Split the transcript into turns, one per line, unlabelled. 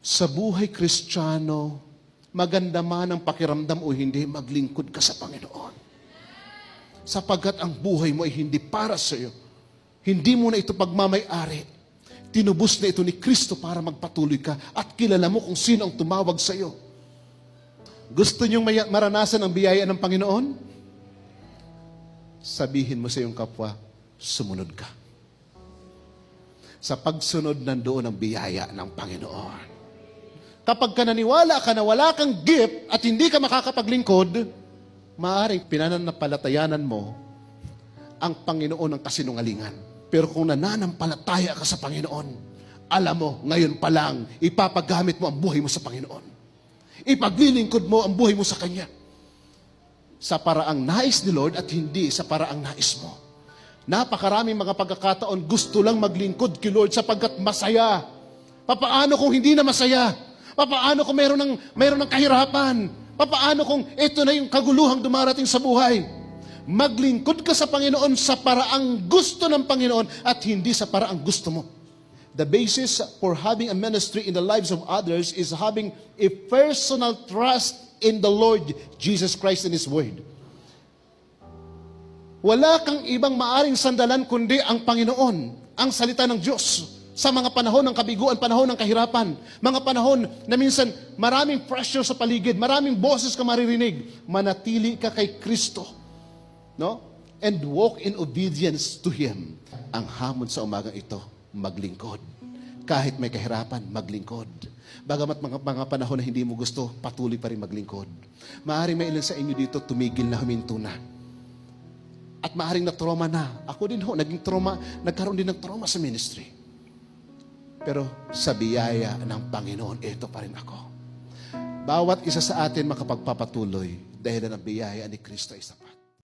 Sa buhay Kristiyano, maganda man ang pakiramdam o hindi, maglingkod ka sa Panginoon. Sapagkat ang buhay mo ay hindi para sa iyo. Hindi mo na ito pagmamay-ari. Tinubos na ito ni Kristo para magpatuloy ka at kilala mo kung sino ang tumawag sa iyo. Gusto niyong maranasan ang biyaya ng Panginoon? Sabihin mo sa iyong kapwa, sumunod ka. Sa pagsunod, nandoon ang biyaya ng Panginoon. Kapag ka naniwala ka na wala kang gift at hindi ka makakapaglingkod, maaaring pinananampalatayanan mo ang Panginoon ng kasinungalingan. Pero kung nananampalataya ka sa Panginoon, alam mo, ngayon pa lang, ipapagamit mo ang buhay mo sa Panginoon. Ipaglilingkod mo ang buhay mo sa Kanya. Sa paraang nais ni Lord at hindi sa paraang nais mo. Napakaraming mga pagkakataon gusto lang maglingkod kay Lord sapagkat masaya. Papaano kung hindi na masaya? Papaano kung meron ng kahirapan? Papaano kung ito na yung kaguluhang dumarating sa buhay? Maglingkod ka sa Panginoon sa paraang gusto ng Panginoon at hindi sa paraang gusto mo. The basis for having a ministry in the lives of others is having a personal trust in the Lord Jesus Christ and His Word. Wala kang ibang maaring sandalan kundi ang Panginoon, ang salita ng Diyos. Sa mga panahon ng kabiguan, panahon ng kahirapan, mga panahon na minsan maraming pressure sa paligid, maraming boses ka maririnig, manatili ka kay Kristo. No? And walk in obedience to Him. Ang hamon sa umagang ito, maglingkod. Kahit may kahirapan, maglingkod. Bagamat mga panahon na hindi mo gusto, patuloy pa rin maglingkod. Maaaring may ilan sa inyo dito, tumigil na, huminto na. At maaaring na-trauma na. Ako din nagkaroon din ng trauma sa ministry. Pero sa biyaya ng Panginoon, ito pa rin ako. Bawat isa sa atin makapagpapatuloy dahil ang biyaya ni Kristo ay sapat.